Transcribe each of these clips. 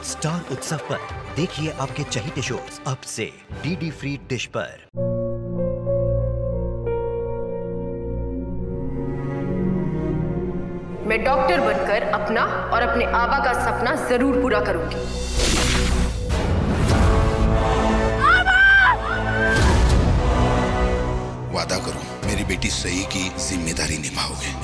Star उत्सव पर देखिए आपके चहेते शोज अब से डीडी फ्री डिश पर। मैं डॉक्टर बनकर अपना और अपने आबा का सपना जरूर पूरा करूंगी। वादा करो मेरी बेटी सही की जिम्मेदारी निभाओगे।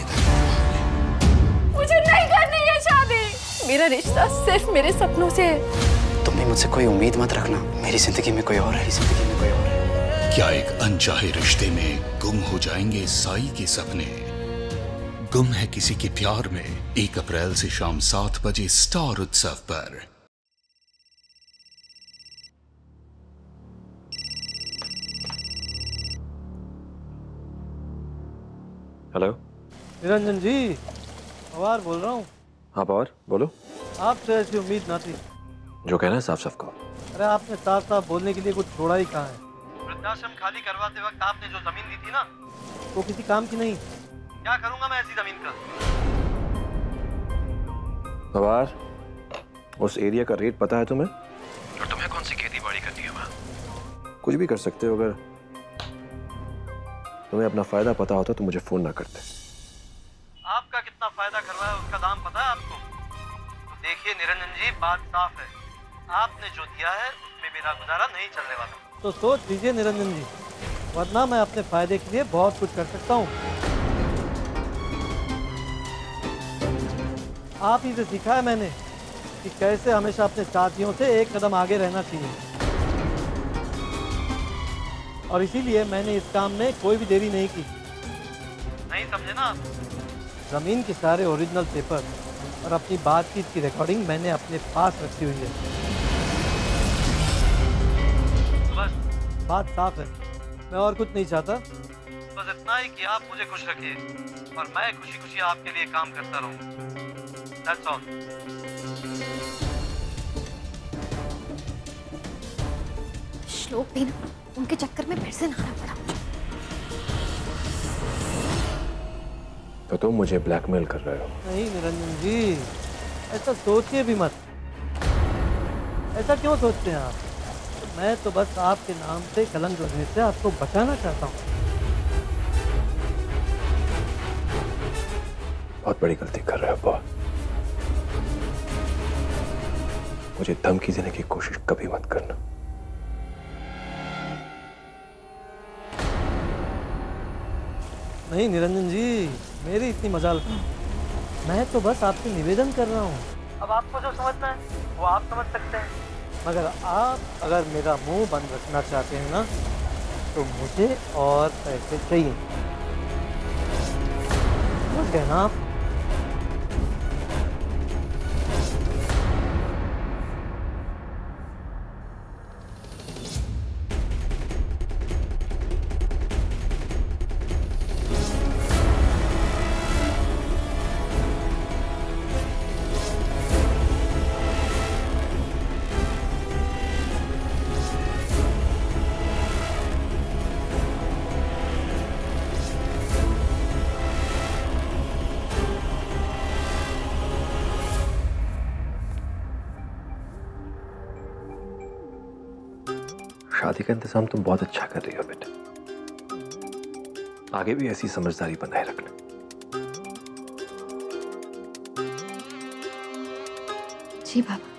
मुझे नहीं करनी है शादी। मेरा रिश्ता सिर्फ मेरे सपनों से है। तुम भी मुझसे कोई उम्मीद मत रखना। मेरी जिंदगी में कोई और है, जिंदगी में कोई और है। क्या एक अनचाहे रिश्ते में गुम हो जाएंगे साई के सपने? गुम है किसी के प्यार में 1 अप्रैल से शाम 7 बजे स्टार उत्सव पर। हेलो निरंजन जी, पवार बोल रहा हूँ। हाँ पवार बोलो। आपसे ऐसी उम्मीद ना थी। जो कहना है साफ साफ कहो। अरे आपने साफ साफ बोलने के लिए कुछ छोड़ा ही कहाँ है। वृद्धाश्रम खाली करवाते वक्त आपने जो जमीन दी थी ना, वो किसी काम की नहीं। क्या करूंगा मैं ऐसी जमीन का? पवार, उस एरिया का रेट पता है तुम्हें? और तुम्हें कौन सी खेती बाड़ी करनी है वहाँ? कुछ भी कर सकते हो। अगर तुम्हें अपना फायदा पता होता तो मुझे फोन ना करते। आपका कितना फायदा कर रहा है उसका दाम पता है आपको? तो देखिए निरंजन जी, बात साफ है। आपने जो दिया है उसमें मेरा गुजारा नहीं चलने वाला। तो सोच लीजिए निरंजन जी, वरना मैं अपने फायदे के लिए बहुत कुछ कर सकता हूँ। आप ही से सीखा है मैंने कि कैसे हमेशा अपने साथियों से एक कदम आगे रहना चाहिए, और इसीलिए मैंने इस काम में कोई भी देरी नहीं की। नहीं समझे ना आप? जमीन के सारे ओरिजिनल पेपर और अपनी बातचीत की रिकॉर्डिंग मैंने अपने पास रखी हुई है। बस बात साफ है, मैं और कुछ नहीं चाहता। बस इतना ही कि आप मुझे खुश रखिए और मैं खुशी खुशी आपके लिए काम करता रहूं। That's all. श्लोक भी ना, उनके चक्कर में फिर से नहाना पड़ा मुझे। तो तुम मुझे ब्लैकमेल कर रहे हो? नहीं निरंजन जी, ऐसा सोचिए भी मत। ऐसा क्यों सोचते हैं आप? तो मैं तो बस आपके नाम से कलंक लगने से आपको बचाना चाहता हूँ। बहुत बड़ी गलती कर रहे हो अब्बा। मुझे धमकी देने की कोशिश कभी मत करना। नहीं निरंजन जी, मेरी इतनी मजाल नहीं। मैं तो बस आपसे निवेदन कर रहा हूँ। अब आपको जो समझना है वो आप समझ सकते हैं, मगर आप अगर मेरा मुंह बंद रखना चाहते हैं ना, तो मुझे और पैसे चाहिए। समझ गए ना आप? शादी का इंतजाम तुम बहुत अच्छा कर रही हो बेटे। आगे भी ऐसी समझदारी बनाए रखना। जी बाबा।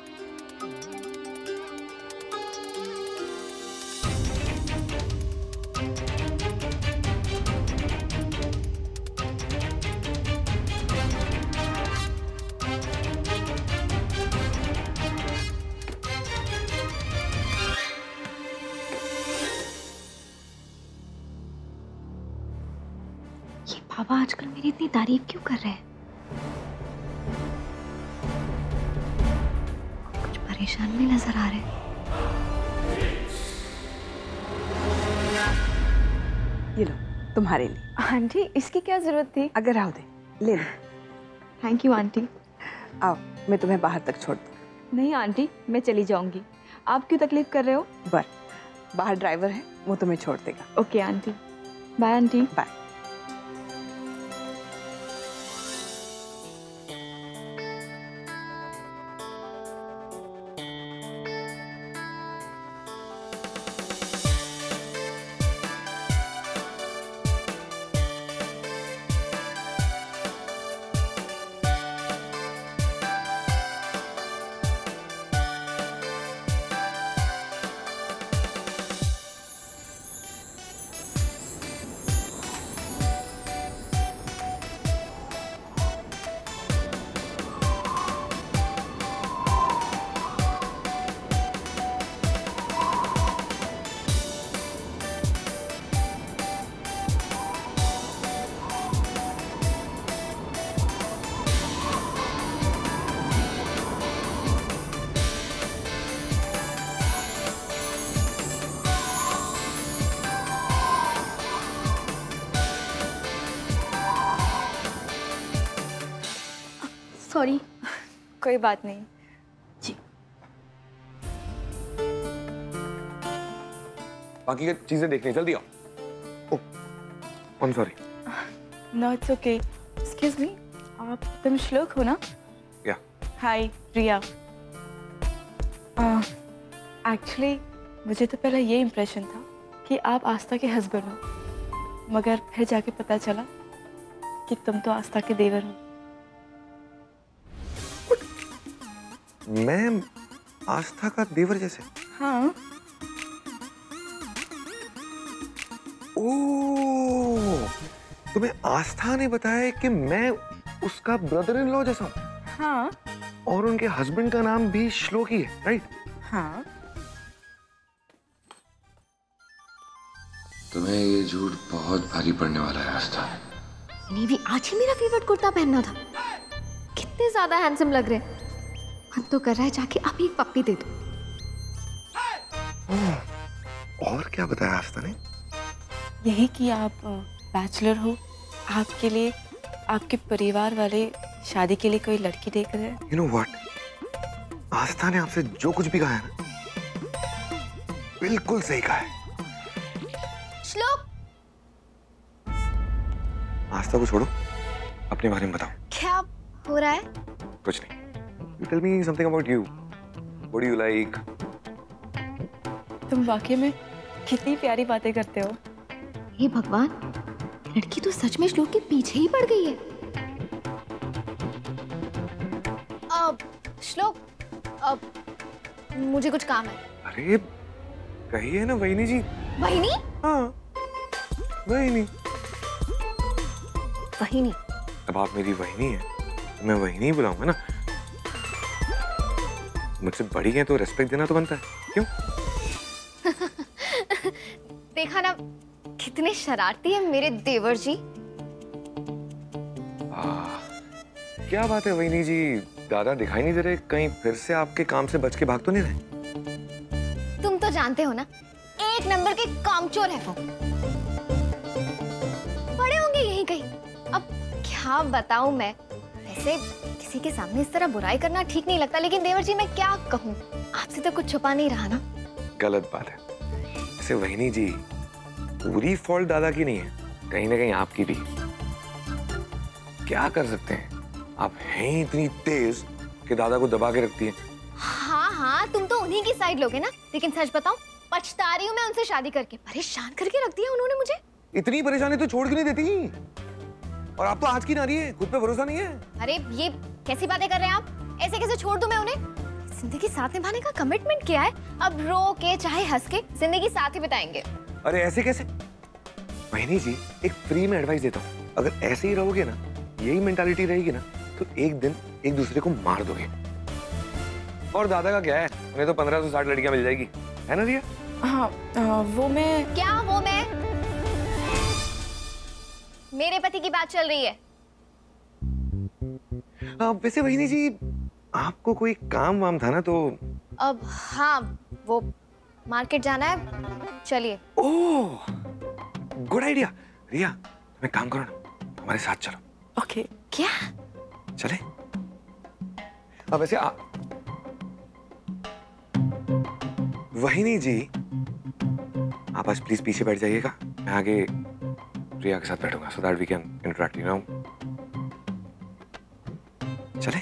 बाबा आजकल मेरी इतनी तारीफ क्यों कर रहे हैं? कुछ परेशान भी नजर आ रहे हैं। ये लो तुम्हारे लिए। आंटी इसकी क्या जरूरत थी? अगर आओ दे ले लो। Thank you aunty. आओ मैं तुम्हें बाहर तक छोड़ दूँ। नहीं आंटी, मैं चली जाऊंगी। आप क्यों तकलीफ कर रहे हो? बाहर ड्राइवर है, वो तुम्हें छोड़ देगा। Okay aunty. Bye aunty. Bye. Sorry. कोई बात नहीं। जी। बाकी की चीजें देखनी, जल्दी आओ। Oh, I am sorry. No it's okay. Excuse me, आप तुम श्लोक हो ना? या। हाय रिया। एक्चुअली मुझे तो पहले ये इम्प्रेशन था कि आप आस्था के हस्बैंड हो, मगर फिर जाके पता चला कि तुम तो आस्था के देवर हो। मैं आस्था का देवर जैसे? हाँ। ओह, तुम्हें आस्था ने बताया कि मैं उसका ब्रदर इन लॉ जैसा हूँ? हाँ। और उनके हस्बैंड का नाम भी श्लोक ही है, राइट? हाँ। तुम्हें ये झूठ बहुत भारी पड़ने वाला है आस्था। इन्हें भी आज ही मेरा फेवरेट कुर्ता पहनना था। कितने ज्यादा हैंडसम लग रहे। मन तो कर रहा है जाके आप एक पप्पी दे दो। और क्या बताया आस्था ने? यही कि आप बैचलर हो, आपके लिए आपके परिवार वाले शादी के लिए कोई लड़की देख रहे हैं। You know what? आस्था ने आपसे जो कुछ भी कहा है ना, बिल्कुल सही कहा है। श्लोक, आस्था को छोड़ो, अपने बारे में बताओ। क्या हो रहा है? कुछ नहीं। You tell me something about you. What do you like? तुम वाकई में कितनी प्यारी बातें करते हो। हे भगवान, लड़की तो सच में श्लोक के पीछे ही पड़ गई है। अब श्लोक, अब मुझे कुछ काम है। अरे कहिए ना वहिनी जी। वहिनी? हाँ, वहिनी। वहिनी? अब आप मेरी वहिनी है, तो मैं वहिनी ही बुलाऊंगा ना। मुझसे बड़ी है तो रेस्पेक्ट देना तो बनता है, क्यों? देखा ना कितने शरारती है मेरे देवर जी। क्या बात है वहिनी जी, दादा दिखाई नहीं दे रहे, कहीं फिर से आपके काम से बच के भाग तो नहीं रहे? तुम तो जानते हो ना, एक नंबर के कामचोर है वो। पड़े होंगे यहीं कहीं। अब क्या बताऊं मैं, वैसे किसी के सामने इस तरह बुराई करना ठीक नहीं लगता, लेकिन देवर जी मैं क्या कहूं, आपसे तो कुछ छुपा नहीं रहा ना। गलत बात है। वैसे वहिनी जी, पूरी फॉल्ट दादा की नहीं है, कहीं ना कहीं आपकी भी। क्या कर सकते हैं, आप हैं इतनी तेज कि दादा को दबा के रखती है। हाँ हाँ, तुम तो उन्हीं की साइड लोगे ना, लेकिन सच बताऊं, पछता रही हूँ मैं उनसे शादी करके। परेशान करके रख दिया उन्होंने मुझे। इतनी परेशानी तो छोड़ क्यों नहीं देती? और आप तो आज की नारी है, खुद पे भरोसा नहीं है। अरे ये कैसी बातें कर रहे हैं आप? ऐसे कैसे छोड़ दूं मैं उन्हें? जिंदगी साथ निभाने का कमिटमेंट किया है, अब रो के चाहे हंस के जिंदगी साथ ही बिताएंगे। अरे ऐसे कैसे? वहिनी जी, एक फ्री में एडवाइस देता हूँ, अगर ऐसे ही रहोगे ना, यही मेंटालिटी रहेगी ना, तो एक दिन एक दूसरे को मार दोगे। और दादा का क्या है, उन्हें तो 1560 लड़कियां मिल जाएगी, है ना रिया? हाँ, वो मैं। क्या वो मैं? मेरे पति की बात चल रही है। वैसे वहिनी जी, आपको कोई काम वाम था ना, तो अब हाँ, वो मार्केट जाना है, चलिए। ओह, गुड आइडिया। रिया, तुम एक काम करो ना, हमारे साथ चलो। ओके। क्या? चले? अब वैसे वहिनी जी, आप आज प्लीज पीछे बैठ जाइएगा, मैं आगे रिया के साथ बैठूंगा, so that we can interact, you know? चले?